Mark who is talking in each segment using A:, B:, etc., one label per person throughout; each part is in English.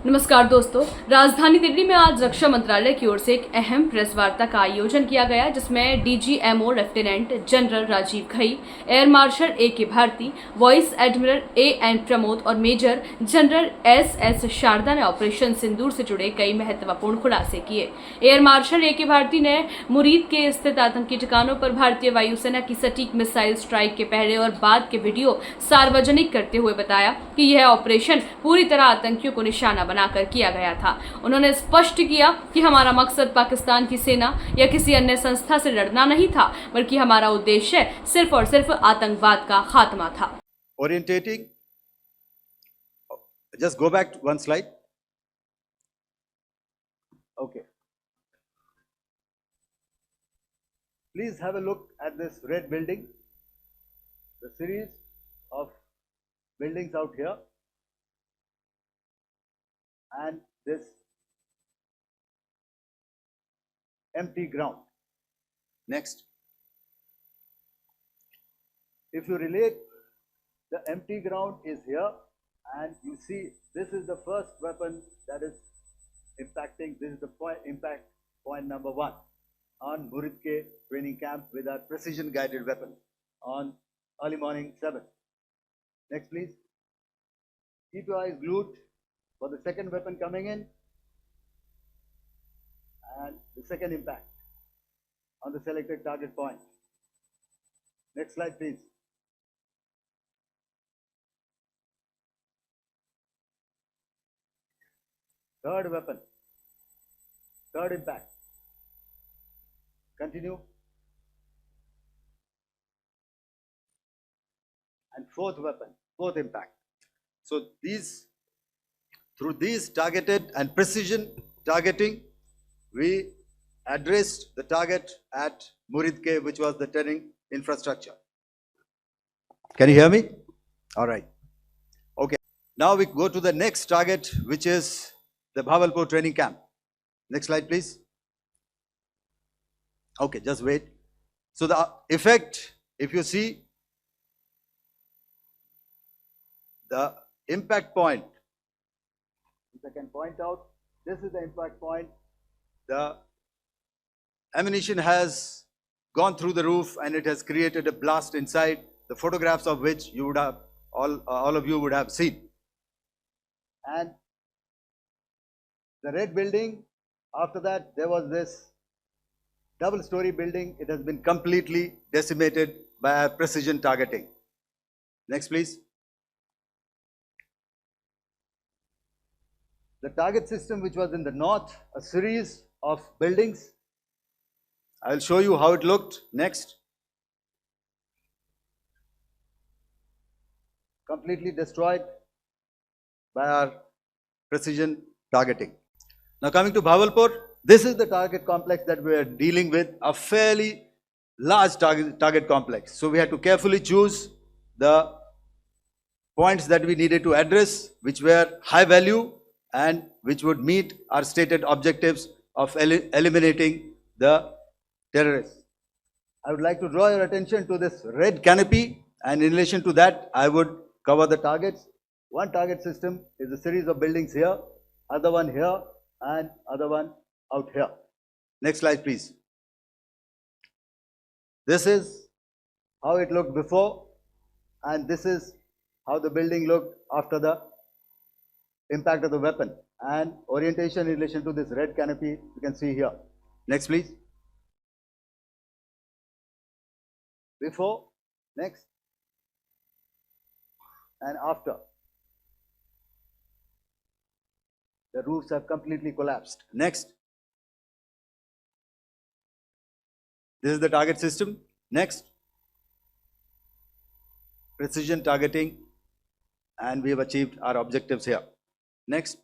A: नमस्कार दोस्तों, राजधानी दिल्ली में आज रक्षा मंत्रालय की ओर से एक अहम प्रेस वार्ता का आयोजन किया गया, जिसमें DGMO lieutenant general Rajiv Ghai, air marshal A K. Bharti, vice admiral A N. Pramod और मेजर जनरल एस.एस. शारदा ने ऑपरेशन सिंदूर से जुड़े कई महत्वपूर्ण खुलासे किए। Air marshal A K. भारती ने मुरीद के स्थित आतंकी ठिकानों पर भारतीय वायुसेना की सटीक मिसाइल स्ट्राइक के पहले और बाद के वीडियो सार्वजनिक करते हुए बताया कि यह ऑपरेशन पूरी तरह आतंकियों को निशाना बनाकर किया गया था। उन्होंने स्पष्ट किया कि हमारा मकसद पाकिस्तान की सेना या किसी अन्य संस्था से लड़ना नहीं था, बल्कि हमारा उद्देश्य सिर्फ और सिर्फ आतंकवाद का खात्मा था।
B: Orientating, just go back one slide. Okay. Please have a look at this red building, the series of buildings out here, and this empty ground. Next. If you relate, the empty ground is here, and you see this is the first weapon that is impacting. This is the impact point number 1 on Muridke training camp with our precision guided weapon on early morning 7. Next, please. Keep your eyes glued for the second weapon coming in and the second impact on the selected target point. Next slide, please. Third weapon, third impact. Continue. And fourth weapon, fourth impact. So through these targeted and precision targeting, we addressed the target at Muridke, which was the training infrastructure. Can you hear me? All right. Okay. Now we go to the next target, which is the Bhavalpur training camp. Next slide, please. Okay, just wait. So the effect, if you see, the impact point, if I can point out, this is the impact point. The ammunition has gone through the roof and it has created a blast inside, the photographs of which you would have, all of you would have seen. And the red building, after that there was this double-story building. It has been completely decimated by our precision targeting. Next, please. The target system, which was in the north, a series of buildings. I will show you how it looked. Next. Completely destroyed by our precision targeting. Now coming to Bhavalpur, this is the target complex that we are dealing with, a fairly large target complex. So we had to carefully choose the points that we needed to address, which were high value and which would meet our stated objectives of eliminating the terrorists. I would like to draw your attention to this red canopy, and in relation to that, I would cover the targets. One target system is a series of buildings here, other one here, and other one out here. Next slide, please. This is how it looked before, and this is how the building looked after the impact of the weapon, and orientation in relation to this red canopy you can see here. Next, please. Before, next, and after. The roofs have completely collapsed. Next. This is the target system. Next. Precision targeting, and we have achieved our objectives here. Next.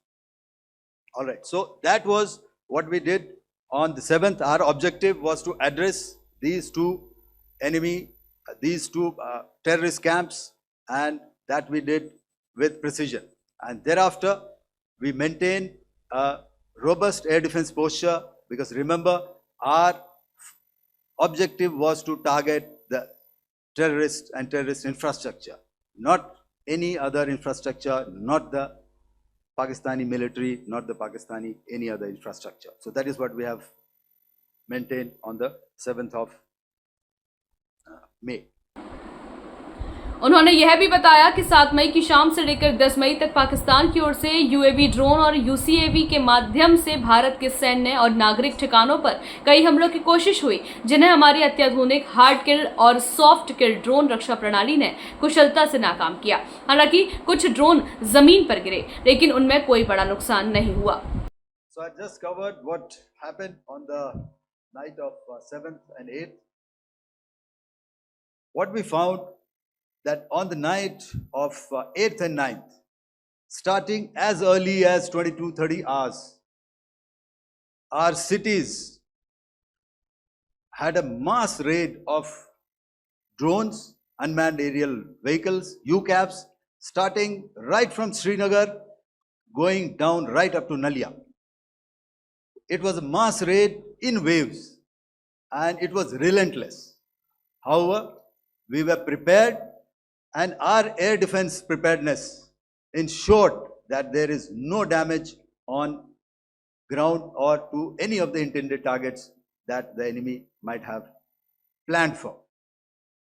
B: All right. So that was what we did on the 7th. Our objective was to address these two terrorist camps, and that we did with precision. And thereafter, we maintained a robust air defense posture, because remember, our objective was to target the terrorist and terrorist infrastructure, not any other infrastructure, not the Pakistani military, not the Pakistani any other infrastructure. So that is what we have maintained on the 7th of May.
A: उन्होंने यह भी बताया कि 7 मई की शाम से लेकर 10 मई तक पाकिस्तान की ओर से यूएवी ड्रोन और यूसीएवी के माध्यम से भारत के सैन्य और नागरिक ठिकानों पर कई हमलों की कोशिश हुई, जिन्हें हमारी अत्याधुनिक हार्ड किल और सॉफ्ट किल ड्रोन रक्षा प्रणाली ने कुशलता से नाकाम किया। हालांकि कुछ ड्रोन जमीन पर गिरे, लेकिन उनमें कोई बड़ा नुकसान नहीं हुआ।
B: So I just covered what happened on the night of 7th and 8th. What we found that on the night of 8th and 9th, starting as early as 22:30 hours, our cities had a mass raid of drones, unmanned aerial vehicles, UCAVs, starting right from Srinagar, going down right up to Nalia. It was a mass raid in waves and it was relentless. However, we were prepared, and our air defense preparedness ensured that there is no damage on ground or to any of the intended targets that the enemy might have planned for.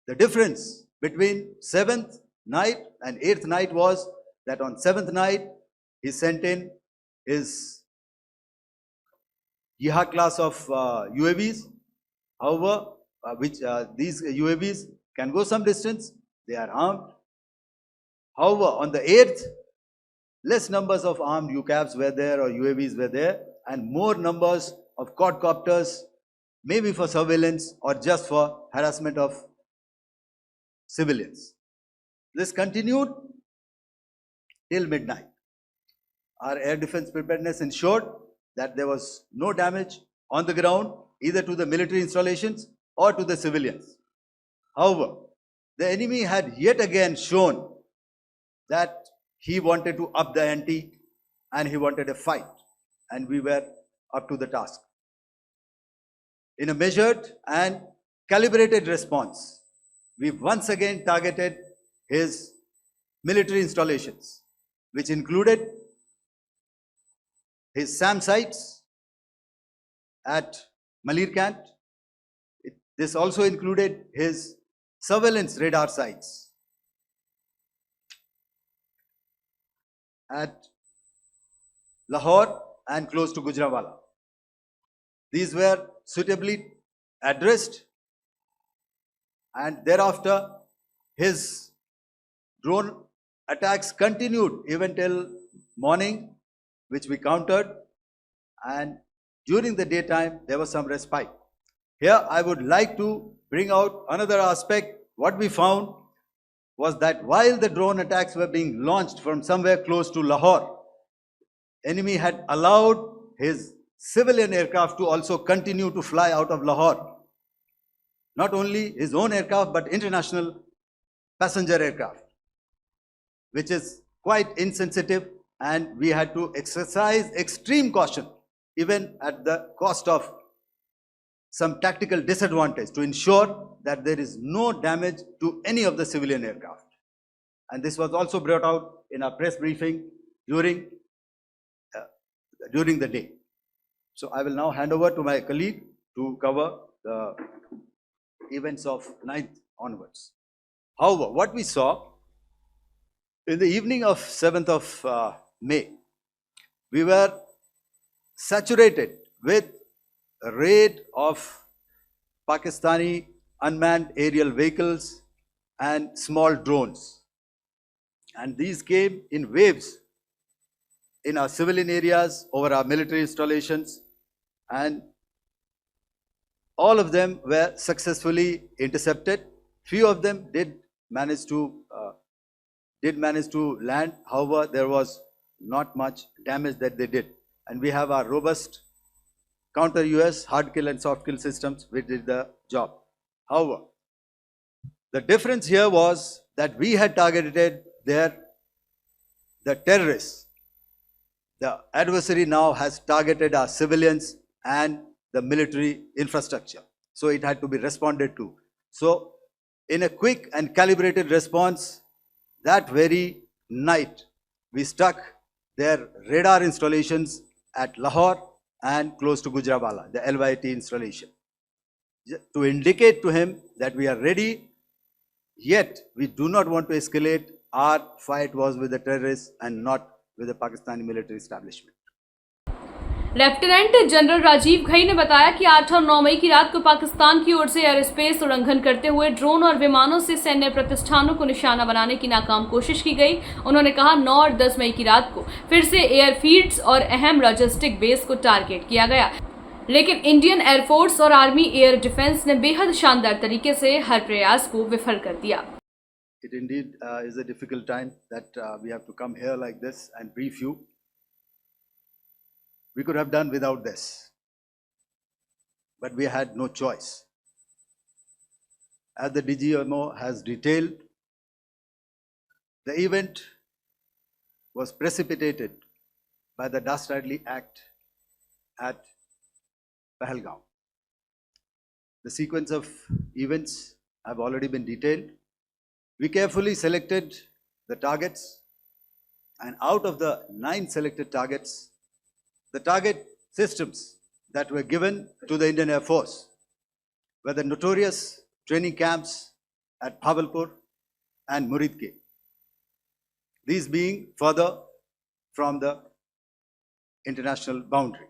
B: The difference between 7th night and 8th night was that on 7th night, he sent in his Yeha class of UAVs. However, these UAVs can go some distance. They are armed. However, on the 8th, less numbers of armed UCAVs were there or UAVs were there, and more numbers of quadcopters, maybe for surveillance or just for harassment of civilians. This continued till midnight. Our air defense preparedness ensured that there was no damage on the ground, either to the military installations or to the civilians. However, the enemy had yet again shown that he wanted to up the ante and he wanted a fight, and we were up to the task. In a measured and calibrated response, we once again targeted his military installations, which included his SAM sites at Malirkant. This also included his surveillance radar sites at Lahore and close to Gujranwala. These were suitably addressed, and thereafter his drone attacks continued even till morning, which we countered, and during the daytime there was some respite. Here I would like to bring out another aspect. What we found was that while the drone attacks were being launched from somewhere close to Lahore, enemy had allowed his civilian aircraft to also continue to fly out of Lahore. Not only his own aircraft, but international passenger aircraft, which is quite insensitive, and we had to exercise extreme caution, even at the cost of some tactical disadvantage, to ensure that there is no damage to any of the civilian aircraft. And this was also brought out in our press briefing during the day. So I will now hand over to my colleague to cover the events of 9th onwards. However, what we saw in the evening of 7th of May, we were saturated with a raid of Pakistani unmanned aerial vehicles and small drones. And these came in waves in our civilian areas, over our military installations, and all of them were successfully intercepted. Few of them did manage to land. However, there was not much damage that they did. And we have our robust counter-US hard kill and soft kill systems which did the job. However, the difference here was that we had targeted the terrorists. The adversary now has targeted our civilians and the military infrastructure. So it had to be responded to. So in a quick and calibrated response, that very night we struck their radar installations at Lahore and close to Gujranwala, the LYT installation, to indicate to him that we are ready, yet we do not want to escalate. Our fight was with the terrorists and not with the Pakistani military establishment.
A: Lieutenant general Rajiv Ghai ने बताया कि 8 और 9 मई की रात को पाकिस्तान की ओर से air space उल्लंघन करते हुए ड्रोन और विमानों से सैन्य प्रतिष्ठानों को निशाना बनाने की नाकाम कोशिश की गई। उन्होंने कहा 9 और 10 मई की रात को फिर से एयरफील्ड्स और अहम लॉजिस्टिक बेस को टारगेट किया गया, लेकिन इंडियन एयरफोर्स और आर्मी एयर डिफेंस ने बेहद शानदार तरीके से हर प्रयास को विफल कर दिया।
B: It indeed is a difficult time that we have to come here like this and brief you. We could have done without this, but we had no choice. As the DGMO has detailed, the event was precipitated by the dastardly act at Pahalgam. The sequence of events have already been detailed. We carefully selected the targets, and out of the 9 selected targets, the target systems that were given to the Indian Air Force were the notorious training camps at Bhavalpur and Muridke, these being further from the international boundary.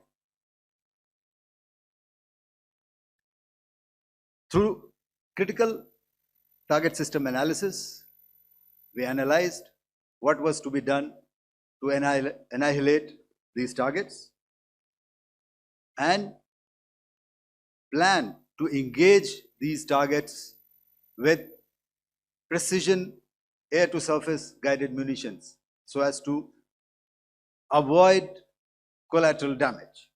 B: Through critical target system analysis, we analyzed what was to be done to annihilate these targets and plan to engage these targets with precision air-to-surface guided munitions so as to avoid collateral damage.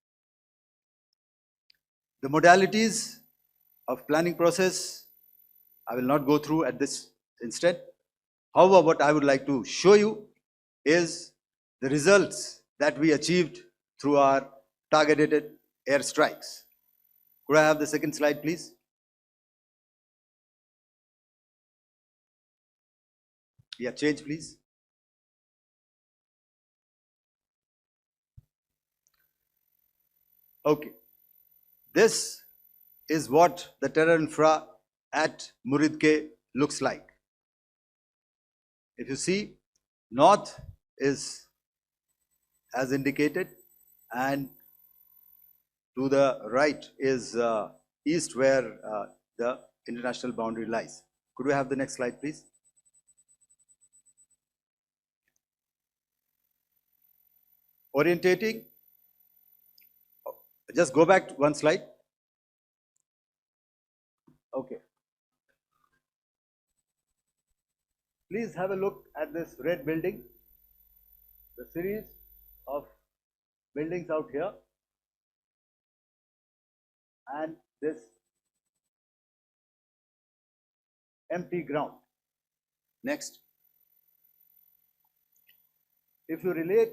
B: The modalities of planning process I will not go through at this instant. However, what I would like to show you is the results that we achieved through our targeted airstrikes. Could I have the second slide, please? Yeah, change, please. Okay. This is what the terror infra at Muridke looks like. If you see, north is as indicated, and to the right is east, where the international boundary lies. Could we have the next slide, please? Orientating. Just go back one slide. Okay. Please have a look at this red building, the series of buildings out here, and this empty ground. Next. If you relate,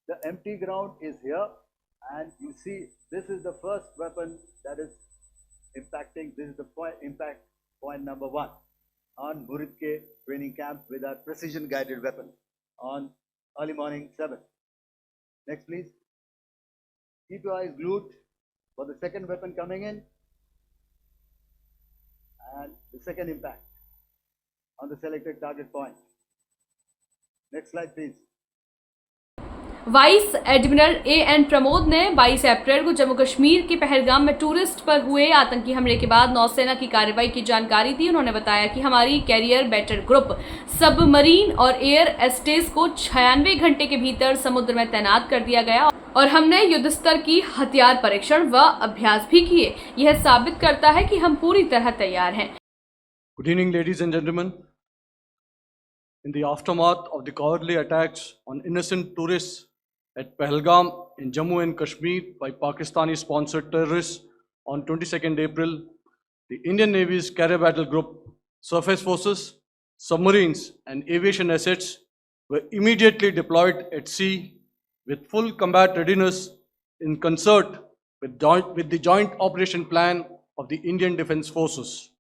B: the empty ground is here, and you see this is the first weapon that is impacting. This is the impact point number 1 on Muridke training camp with our precision guided weapon on early morning 7. Next, please. Keep your eyes glued for the second weapon coming in and the second impact on the selected target point. Next slide, please.
A: Vice admiral A.N. Pramod ने 22 अप्रैल को जम्मू कश्मीर के पहलगाम में tourist पर हुए आतंकी हमले के बाद नौसेना की कार्रवाई की जानकारी दी। उन्होंने बताया कि हमारी कैरियर बैटल ग्रुप सबमरीन और एयर एस्टेस को 96 घंटे के भीतर समुद्र में तैनात कर दिया गया और हमने युद्ध स्तर की हथियार परीक्षण व अभ्यास भी किए। यह साबित करता है कि हम पूरी तरह तैयार हैं।
C: Good evening, ladies and gentlemen. In the aftermath of the cowardly attacks on innocent tourists at Pahalgam in Jammu and Kashmir by Pakistani-sponsored terrorists on 22nd April, the Indian Navy's Carrier Battle Group, surface forces, submarines and aviation assets were immediately deployed at sea with full combat readiness in concert with the joint operation plan of the Indian Defence Forces.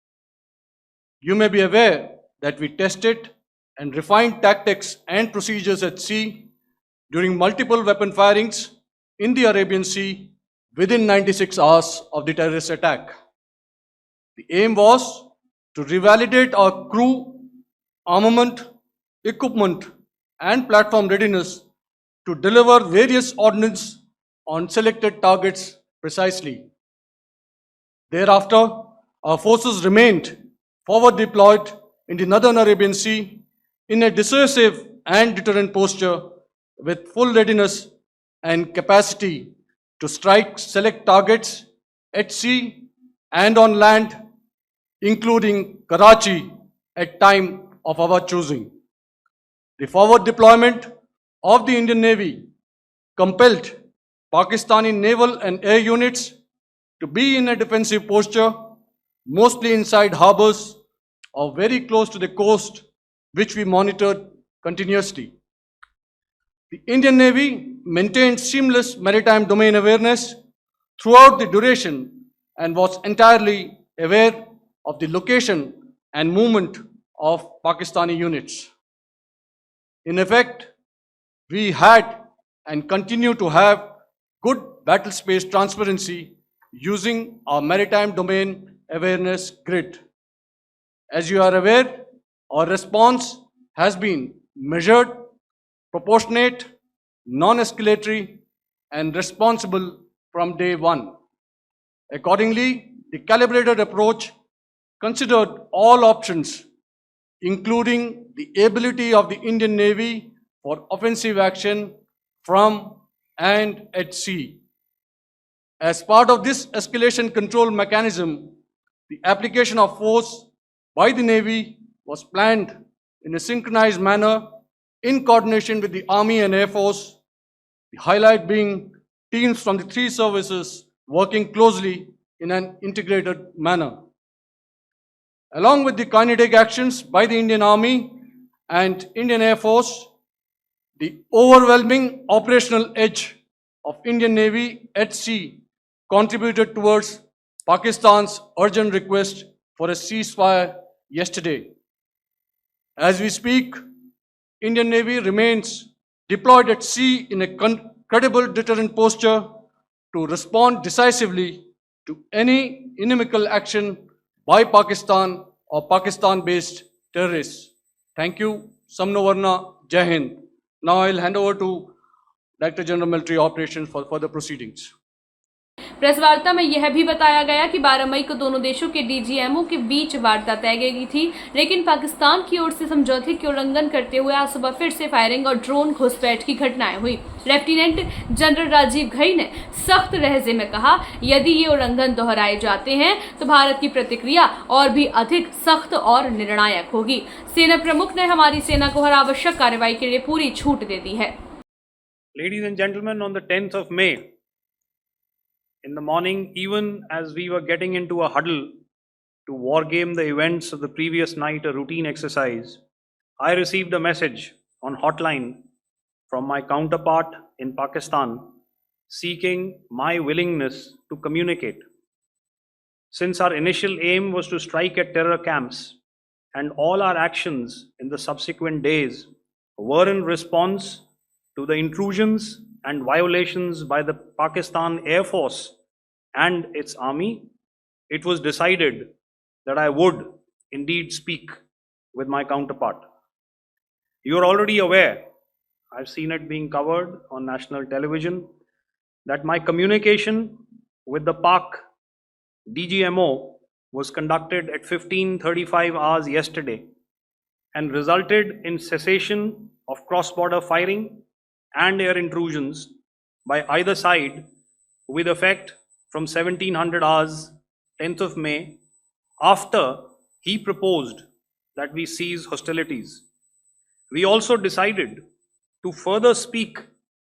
C: You may be aware that we tested and refined tactics and procedures at sea during multiple weapon firings in the Arabian Sea within 96 hours of the terrorist attack. The aim was to revalidate our crew, armament, equipment, and platform readiness to deliver various ordnance on selected targets precisely. Thereafter, our forces remained forward deployed in the Northern Arabian Sea in a dissuasive and deterrent posture with full readiness and capacity to strike select targets at sea and on land, including Karachi at time of our choosing. The forward deployment of the Indian Navy compelled Pakistani naval and air units to be in a defensive posture, mostly inside harbors or very close to the coast, which we monitored continuously. The Indian Navy maintained seamless maritime domain awareness throughout the duration and was entirely aware of the location and movement of Pakistani units. In effect, we had and continue to have good battle space transparency using our maritime domain awareness grid. As you are aware, our response has been measured, proportionate, non-escalatory, and responsible from day one. Accordingly, the calibrated approach considered all options, including the ability of the Indian Navy for offensive action from and at sea. As part of this escalation control mechanism, the application of force by the Navy was planned in a synchronized manner in coordination with the Army and Air Force, the highlight being teams from the three services working closely in an integrated manner. Along with the kinetic actions by the Indian Army and Indian Air Force, the overwhelming operational edge of Indian Navy at sea contributed towards Pakistan's urgent request for a ceasefire yesterday. As we speak, Indian Navy remains deployed at sea in a credible deterrent posture to respond decisively to any inimical action by Pakistan or Pakistan-based terrorists. Thank you. Samno Varna, Jai Hind. Now I'll hand over to Director General Military Operations for further proceedings.
A: Press वार्ता में यह भी बताया गया कि 12 मई को दोनों देशों के डीजीएमओ के बीच वार्ता तय गई थी, लेकिन पाकिस्तान की ओर से समझौते के उल्लंघन करते हुए आज सुबह फिर से फायरिंग और ड्रोन घुसपैठ की घटनाएं हुई। लेफ्टिनेंट जनरल राजीव घई ने सख्त लहजे में कहा, यदि ये उल्लंघन दोहराए जाते हैं तो भारत की प्रतिक्रिया और भी अधिक सख्त और निर्णायक होगी। सेना प्रमुख ने हमारी सेना को हर आवश्यक कार्रवाई के लिए पूरी छूट दे दी है।
D: Ladies and gentlemen, on the 10th of May, in the morning, even as we were getting into a huddle to wargame the events of the previous night, a routine exercise, I received a message on hotline from my counterpart in Pakistan seeking my willingness to communicate. Since our initial aim was to strike at terror camps, and all our actions in the subsequent days were in response to the intrusions and violations by the Pakistan Air Force and its army, it was decided that I would indeed speak with my counterpart. You are already aware, I've seen it being covered on national television, that my communication with the Pak DGMO was conducted at 15:35 hours yesterday and resulted in cessation of cross-border firing and air intrusions by either side with effect from 1700 hours 10th of May, after he proposed that we cease hostilities. We also decided to further speak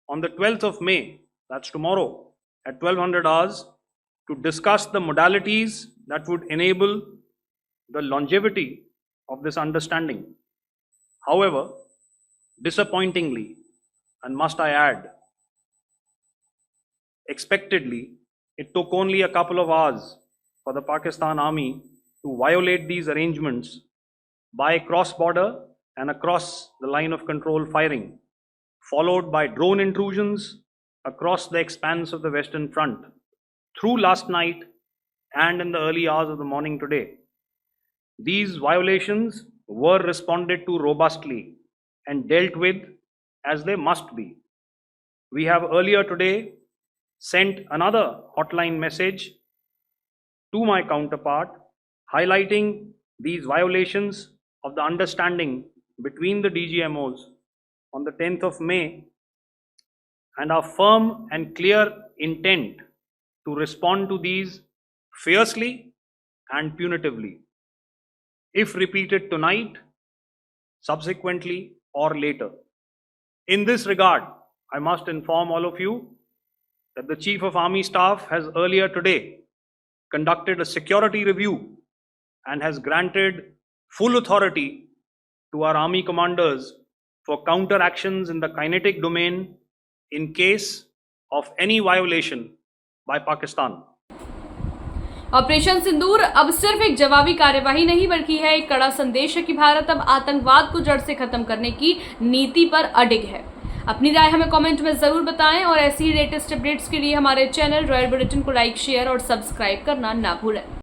D: on the 12th of May, that's tomorrow, at 1200 hours, to discuss the modalities that would enable the longevity of this understanding. However, disappointingly, and must I add, expectedly, it took only a couple of hours for the Pakistan Army to violate these arrangements by cross-border and across the line of control firing followed by drone intrusions across the expanse of the Western Front through last night and in the early hours of the morning today. These violations were responded to robustly and dealt with as they must be. We have earlier today sent another hotline message to my counterpart highlighting these violations of the understanding between the DGMOs on the 10th of May and our firm and clear intent to respond to these fiercely and punitively, if repeated tonight, subsequently, or later. In this regard, I must inform all of you that the Chief of Army Staff has earlier today conducted a security review and has granted full authority to our army commanders for counter actions in the kinetic domain in case of any violation by Pakistan.
A: Operation Sindoor अब सिर्फ एक जवाबी कार्यवाही नहीं बल्कि है एक कड़ा संदेश है कि भारत अब आतंकवाद को जड़ से खत्म करने की नीति पर अडिग है। अपनी राय हमें कमेंट में जरूर बताएं और ऐसी ही लेटेस्ट अपडेट्स के लिए हमारे चैनल रॉयल बुलेटिन को लाइक, शेयर और सब्सक्राइब करना ना भूलें।